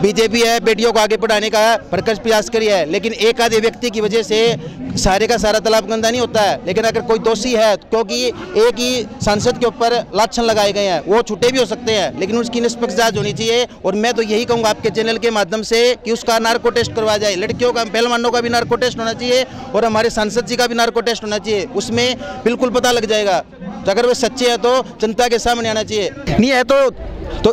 BJP है बेटियों को आगे बढ़ाने का भरसक प्रयास करी है, लेकिन एक आधे व्यक्ति की वजह से सारे का सारा तालाब गंदा नहीं होता है। लेकिन अगर कोई दोषी है, क्योंकि एक ही सांसद के ऊपर लाछन लगाए गए हैं, वो छुट्टे भी हो सकते हैं, लेकिन उसकी निष्पक्ष जांच होनी चाहिए। और मैं तो यही कहूँगा आपके चैनल के माध्यम से कि उसका नार्को टेस्ट करवाया जाए। लड़कियों का, पहलवानों का भी नार्को टेस्ट होना चाहिए और हमारे सांसद जी का भी नार्को टेस्ट होना चाहिए। उसमें बिल्कुल पता लग जाएगा। अगर वे सच्चे हैं तो जनता के सामने आना चाहिए, नहीं है तो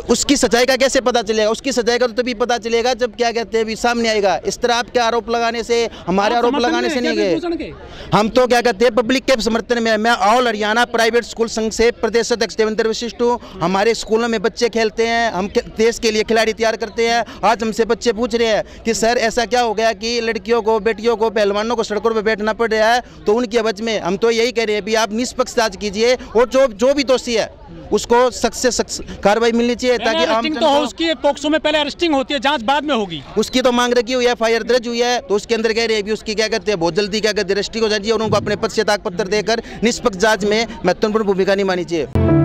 उसकी सच्चाई का कैसे पता चलेगा? उसकी सच्चाई का तो तभी पता चलेगा जब क्या कहते हैं भी सामने आएगा। इस तरह आपके आरोप लगाने से, हमारे आरोप लगाने से नहीं गए। हम तो क्या कहते हैं पब्लिक के समर्थन में। मैं ऑल हरियाणा प्राइवेट स्कूल संघ से प्रदेश अध्यक्ष देवेंद्र वशिष्ठ हूँ। हमारे स्कूलों में बच्चे खेलते हैं, हम देश के लिए खिलाड़ी तैयार करते हैं। आज हमसे बच्चे पूछ रहे हैं कि सर ऐसा क्या हो गया कि लड़कियों को, बेटियों को, पहलवानों को सड़कों पर बैठना पड़ रहा है? तो उनकी आवाज में हम तो यही कह रहे हैं भी आप निष्पक्ष जांच कीजिए और जो भी दोषी है उसको सख्त से सख्त कार्रवाई मिलनी चाहिए, ताकि आम तो हो। उसकी पोक्सो में पहले अरेस्टिंग होती है, जांच बाद में होगी। उसकी तो मांग रखी हुई है, एफआईआर दर्ज हुई है, तो उसके अंदर कह रहे हैं भी उसकी क्या कहते हैं बहुत जल्दी क्या कहते हैं अरेस्टिंग हो जानी चाहिए और उनको अपने पद से त्याग पत्र देकर निष्पक्ष जांच में महत्वपूर्ण भूमिका निभानी चाहिए।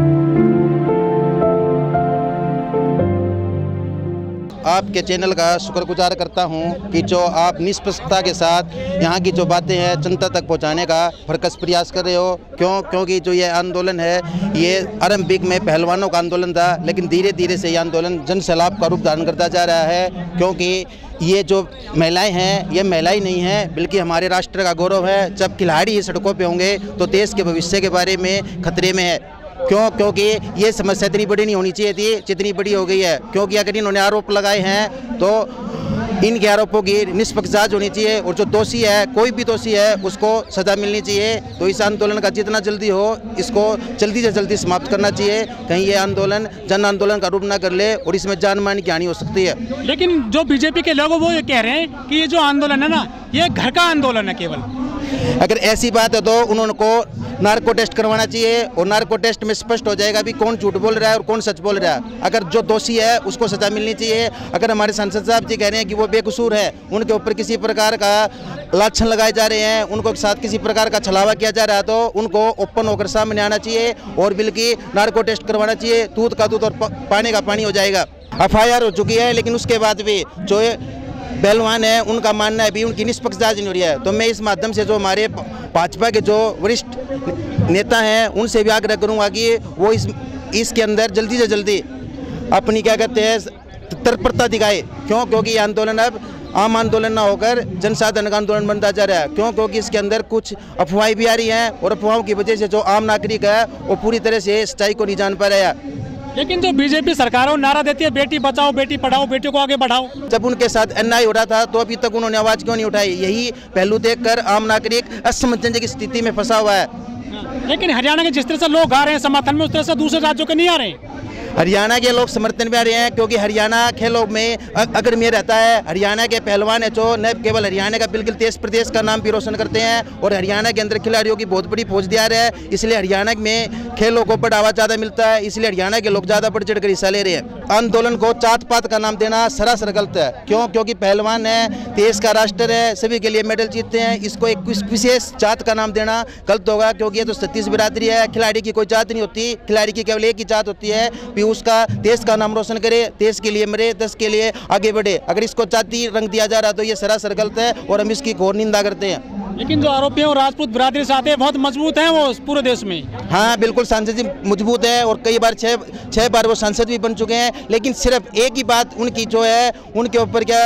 आपके चैनल का शुक्रगुजार करता हूं कि जो आप निष्पक्षता के साथ यहाँ की जो बातें हैं जनता तक पहुँचाने का भरसक प्रयास कर रहे हो। क्योंकि जो ये आंदोलन है ये आरंभिक में पहलवानों का आंदोलन था, लेकिन धीरे धीरे से ये आंदोलन जन सैलाब का रूप धारण करता जा रहा है। क्योंकि ये जो महिलाएं हैं ये महिलाएं नहीं हैं, बल्कि हमारे राष्ट्र का गौरव है। जब खिलाड़ी सड़कों पे होंगे तो देश के भविष्य के बारे में खतरे में है। क्योंकि ये समस्या इतनी बड़ी नहीं होनी चाहिए थी जितनी बड़ी हो गई है। क्योंकि अगर इन्होंने आरोप लगाए हैं तो इनके आरोपों की निष्पक्ष जांच होनी चाहिए और जो दोषी है, कोई भी दोषी है, उसको सजा मिलनी चाहिए। तो इस आंदोलन का जितना जल्दी हो इसको जल्दी से जल्दी समाप्त करना चाहिए, कहीं ये आंदोलन जन आंदोलन का रूप ना कर ले और इसमें जान मान की हानि हो सकती है। लेकिन जो बीजेपी के लोग वो ये कह रहे हैं कि ये जो आंदोलन है ना, ये घर का आंदोलन है केवल। अगर ऐसी बात है तो उन्होंने को नार्को टेस्ट करवाना चाहिए और नार्को टेस्ट में स्पष्ट हो जाएगा भी कौन झूठ बोल रहा है और कौन सच बोल रहा है। अगर जो दोषी है उसको सजा मिलनी चाहिए। अगर हमारे सांसद साहब जी कह रहे हैं कि वो बेकसूर है, उनके ऊपर किसी प्रकार का लाछन लगाए जा रहे हैं, उनको साथ किसी प्रकार का छलावा किया जा रहा है, तो उनको ओपन होकर सामने आना चाहिए और बल्कि नार्को टेस्ट करवाना चाहिए। दूध का दूध और पानी का पानी हो जाएगा। एफआईआर हो चुकी है, लेकिन उसके बाद भी जो पहलवान है उनका मानना है भी उनकी निष्पक्ष जांच नहीं हो रही है। तो मैं इस माध्यम से जो हमारे भाजपा के जो वरिष्ठ नेता हैं उनसे भी आग्रह करूंगा कि वो इसके अंदर जल्दी से जल्दी अपनी क्या कहते हैं तत्परता दिखाए। क्योंकि आंदोलन अब आम आंदोलन ना होकर जनसाधारण का आंदोलन बनता जा रहा है। क्योंकि इसके अंदर कुछ अफवाहें भी आ रही हैं और अफवाहों की वजह से जो आम नागरिक है वो पूरी तरह से सच्चाई को नहीं जान पा रहा है। लेकिन जो बीजेपी सरकारों नारा देती है बेटी बचाओ बेटी पढ़ाओ, बेटियों को आगे बढ़ाओ, जब उनके साथ अन्याय हो रहा था तो अभी तक उन्होंने आवाज क्यों नहीं उठाई? यही पहलू देखकर आम नागरिक असमंजस की स्थिति में फंसा हुआ है। लेकिन हरियाणा के जिस तरह से लोग आ रहे हैं समर्थन में, उस तरह से दूसरे राज्यों के नहीं आ रहे हैं। हरियाणा के लोग समर्थन में आ रहे हैं क्योंकि हरियाणा खेलों में अगर में रहता है। हरियाणा के पहलवान है जो न केवल हरियाणा का बल्कि देश प्रदेश का नाम भी रोशन करते हैं और हरियाणा के अंदर खिलाड़ियों की बहुत बड़ी फौज तैयार है। इसलिए हरियाणा में खेलों को बढ़ावा ज़्यादा मिलता है, इसलिए हरियाणा के लोग ज़्यादा बढ़ चढ़कर हिस्सा ले रहे हैं। आंदोलन को जात पात का नाम देना सरासर गलत है। क्योंकि पहलवान है, देश का राष्ट्र है, सभी के लिए मेडल जीतते हैं। इसको एक विशेष जात का नाम देना गलत होगा, क्योंकि ये तो छत्तीस बिरादरी है। खिलाड़ी की कोई जात नहीं होती, खिलाड़ी की केवल एक ही जात होती है भी उसका देश का नाम रोशन करे, देश के लिए मरे, देश के लिए आगे बढ़े। अगर इसको जाति रंग दिया जा रहा है तो ये सरासर गलत है और हम इसकी घोर निंदा करते हैं। लेकिन जो आरोपी हैं वो राजपूत बिरादरी से आते हैं, बहुत मजबूत हैं वो पूरे देश में। हाँ बिल्कुल, सांसद जी मजबूत है और कई बार छह बार वो सांसद भी बन चुके हैं। लेकिन सिर्फ एक ही बात उनकी जो है उनके ऊपर क्या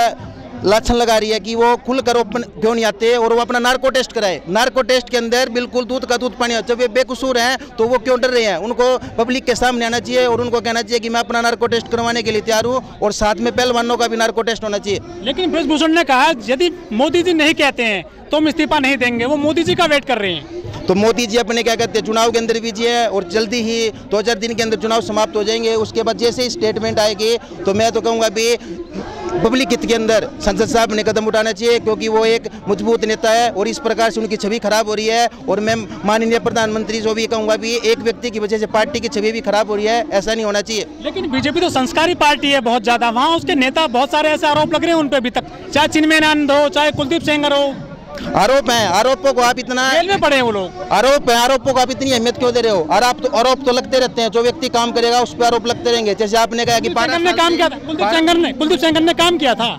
लाछन लगा रही है कि वो खुलकर ओपन क्यों नहीं आते और वो अपना नार्को टेस्ट कराए। नार्को टेस्ट के अंदर बिल्कुल दूध का दूध पानी हो। जब ये बेकसूर हैं तो वो क्यों डर रहे हैं? उनको पब्लिक के सामने आना चाहिए और उनको कहना चाहिए कि मैं अपना नार्को टेस्ट करवाने के लिए तैयार हूँ और साथ में पहलवानों का भी नार्को टेस्ट होना चाहिए। लेकिन ब्रजभूषण ने कहा यदि मोदी जी नहीं कहते हैं तो हम इस्तीफा नहीं देंगे, वो मोदी जी का वेट कर रहे हैं। तो मोदी जी अपने क्या कहते हैं चुनाव के अंदर बीजी है और जल्दी ही 2000 दिन के अंदर चुनाव समाप्त हो जाएंगे। उसके बाद जैसे ही स्टेटमेंट आएगी तो मैं तो कहूँगा भी पब्लिक हित के अंदर संसद साहब ने कदम उठाना चाहिए, क्योंकि वो एक मजबूत नेता है और इस प्रकार से उनकी छवि खराब हो रही है। और मैं माननीय प्रधानमंत्री जो भी कहूँगा भी एक व्यक्ति की वजह से पार्टी की छवि भी खराब हो रही है, ऐसा नहीं होना चाहिए। लेकिन बीजेपी तो संस्कारी पार्टी है बहुत ज्यादा, वहाँ उसके नेता बहुत सारे ऐसे आरोप लग रहे हैं उन पर अभी तक, चाहे चिन्मयानंद हो, चाहे कुलदीप सेंगर हो, आरोप है, आरोपों को आप इतना जेल में पड़े हैं वो लोग। आरोप है, आरोपों को आप इतनी अहमियत क्यों दे रहे हो? और आप तो आरोप तो लगते रहते हैं, जो व्यक्ति काम करेगा उस पर आरोप लगते रहेंगे। जैसे आपने कहा कि कुलदीप सेंगर ने काम किया था, कुलदीप सेंगर ने काम किया था,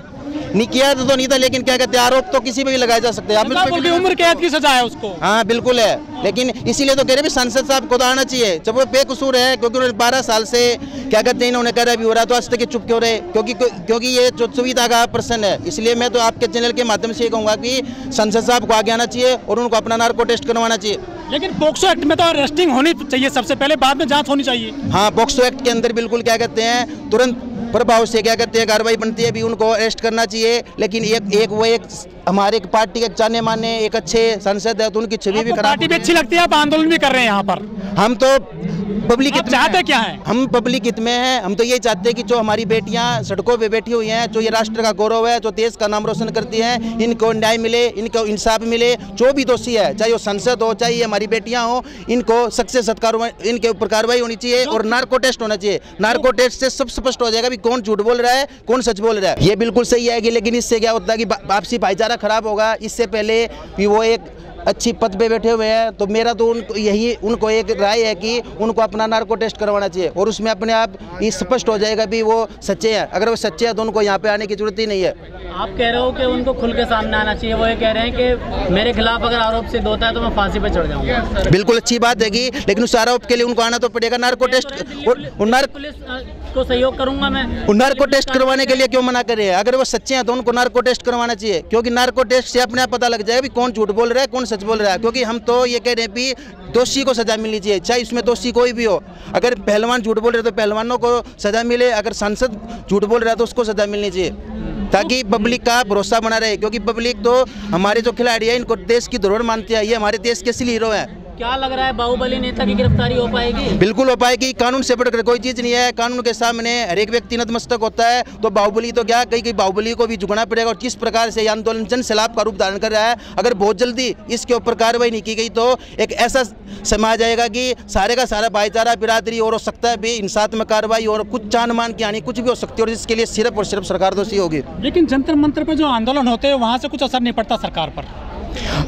नहीं किया तो नहीं था, लेकिन क्या कहते हैं, आरोप तो किसी पे भी लगाए जा सकते हैं। उम्र कैद की सजा है उसको। हाँ बिल्कुल है, लेकिन इसीलिए तो कह रहे हैं संसद साहब को तो आना चाहिए जब वो बेकसूर है, क्योंकि उन्होंने 12 साल से क्या कहते हैं इन्होंने करा भी हो रहा, तो आज तक चुप क्यों रहे? क्योंकि ये जो सुविधा का प्रश्न है। इसलिए मैं तो आपके चैनल के माध्यम से ये कहूँगा कि संसद साहब को आगे आना चाहिए और उनको अपना नार्को टेस्ट करवाना चाहिए। लेकिन पॉक्सो एक्ट में तो अरेस्टिंग होनी चाहिए सबसे पहले, बाद में जांच होनी चाहिए। हाँ, पॉक्सो एक्ट के अंदर बिल्कुल क्या कहते हैं तुरंत प्रभाव से क्या कहते हैं कार्रवाई बनती है, भी उनको अरेस्ट करना चाहिए। लेकिन एक हमारे पार्टी के जाने माने एक अच्छे सांसद है, तो उनकी छवि भी खराब। पार्टी भी अच्छी लगती है, आप आंदोलन भी कर रहे हैं यहाँ पर। हम तो पब्लिक हित चाहते क्या है? हम पब्लिक हित में हैं। हम तो ये चाहते हैं कि जो हमारी बेटियां सड़कों पे बैठी हुई हैं, जो ये राष्ट्र का गौरव है, जो देश का नाम रोशन करती हैं, इनको न्याय मिले, इनको इंसाफ मिले। जो भी दोषी है, चाहे वो संसद हो, चाहे ये हमारी बेटियां हो, इनको सख्त से सख्त कार्रवाई, इनके ऊपर कार्रवाई होनी चाहिए और नार्को टेस्ट होना चाहिए। नार्को टेस्ट से सब स्पष्ट हो जाएगा भी कौन झूठ बोल रहा है, कौन सच बोल रहा है। ये बिल्कुल सही है कि, लेकिन इससे क्या होता है कि आपसी भाईचारा खराब होगा। इससे पहले भी वो एक अच्छी पद पे बैठे हुए हैं, तो मेरा तो उनको एक राय है कि उनको अपना नार्को टेस्ट करवाना चाहिए और उसमें अपने आप ये स्पष्ट हो जाएगा भी वो सच्चे हैं। अगर वो सच्चे हैं तो उनको यहाँ पे आने की जरूरत ही नहीं है। आप कह रहे हो कि उनको खुल के सामने आना चाहिए, वो ये कह रहे हैं कि मेरे खिलाफ अगर आरोप सिद्ध होता है तो मैं फांसी पे चढ़ जाऊंगा। बिल्कुल अच्छी बात है कि, लेकिन उस आरोप के लिए उनको आना तो पड़ेगा। नार्को टेस्ट पुलिस को सहयोग करूंगा मैं। नार्को टेस्ट करवाने के लिए क्यों मना कर रहे हैं? अगर वो सच्चे हैं तो उनको नार्को टेस्ट करवाना चाहिए, क्योंकि नार्को टेस्ट से अपने आप पता लग जाएगा भी कौन झूठ बोल रहा है, कौन सच बोल रहा है। क्योंकि हम तो ये कह रहे हैं भी दोषी को सजा मिलनी चाहिए, चाहे इसमें दोषी कोई भी हो। अगर पहलवान झूठ बोल रहे तो पहलवानों को सजा मिले, अगर सांसद झूठ बोल रहा है तो उसको सजा मिलनी चाहिए, ताकि पब्लिक का भरोसा बना रहे। क्योंकि पब्लिक तो हमारे जो खिलाड़ी है इनको देश की धरोहर मानती है, ये हमारे देश के असली हीरो हैं। क्या लग रहा है, बाहुबली नेता की गिरफ्तारी हो पाएगी? बिल्कुल हो पाएगी। कानून से बढ़कर कोई चीज़ नहीं है। कानून के सामने हर एक व्यक्ति नतमस्तक होता है। तो बाहुबली तो क्या, कई बाहुबली को भी झुकना पड़ेगा। और जिस प्रकार से यह आंदोलन जन सैलाब का रूप धारण कर रहा है, अगर बहुत जल्दी इसके ऊपर कार्रवाई नहीं की गई तो एक ऐसा समाज आएगा कि सारे का सारा भाईचारा बिरादरी और हो सकता है भी हिंसात्मक कार्रवाई और कुछ जान मान की हानि कुछ भी हो सकती है, और जिसके लिए सिर्फ और सिर्फ सरकार दोषी होगी। लेकिन जंतर मंतर पर जो आंदोलन होते हैं वहाँ से कुछ असर नहीं पड़ता सरकार पर?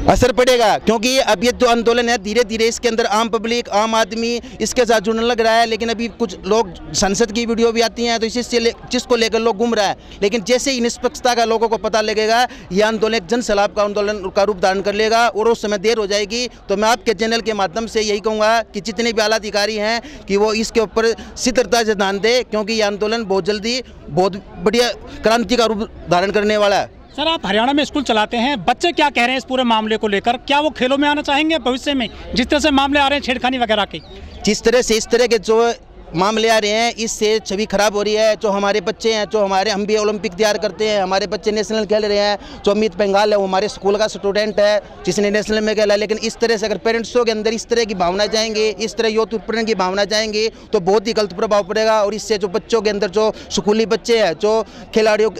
असर पड़ेगा, क्योंकि अब ये जो आंदोलन है धीरे धीरे इसके अंदर आम पब्लिक, आम आदमी इसके साथ जुड़ने लग रहा है। लेकिन अभी कुछ लोग संसद की वीडियो भी आती हैं तो जिसको लेकर लोग घूम रहा है। लेकिन जैसे ही निष्पक्षता का लोगों को पता लगेगा, ये आंदोलन जन सैलाब का आंदोलन का रूप धारण कर लेगा और उस समय देर हो जाएगी। तो मैं आपके चैनल के माध्यम से यही कहूँगा कि जितने भी आला अधिकारी हैं कि वो इसके ऊपर शीघ्रता से ध्यान दें, क्योंकि ये आंदोलन बहुत जल्दी बहुत बढ़िया क्रांति का रूप धारण करने वाला है। सर, आप हरियाणा में स्कूल चलाते हैं, बच्चे क्या कह रहे हैं इस पूरे मामले को लेकर? क्या वो खेलों में आना चाहेंगे भविष्य में, जिस तरह से मामले आ रहे हैं छेड़खानी वगैरह के? जिस तरह से इस तरह के जो मामले आ रहे हैं, इससे छवि खराब हो रही है। जो हमारे बच्चे हैं, जो हम भी ओलंपिक तैयार करते हैं, हमारे बच्चे नेशनल खेल रहे हैं। जो अमित पंघाल है वो हमारे स्कूल का स्टूडेंट है जिसने नेशनल में खेला। लेकिन इस तरह से अगर पेरेंट्सों के अंदर इस तरह की भावना जाएंगे, इस तरह यूथ उत्पीड़न की भावना जाएंगी, तो बहुत ही गलत प्रभाव पड़ेगा। और इससे जो बच्चों के अंदर जो स्कूली बच्चे हैं, जो खिलाड़ियों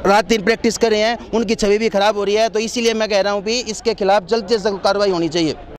रात दिन प्रैक्टिस कर रहे हैं, उनकी छवि भी खराब हो रही है। तो इसीलिए मैं कह रहा हूँ भी इसके खिलाफ जल्द से जल्द कार्रवाई होनी चाहिए।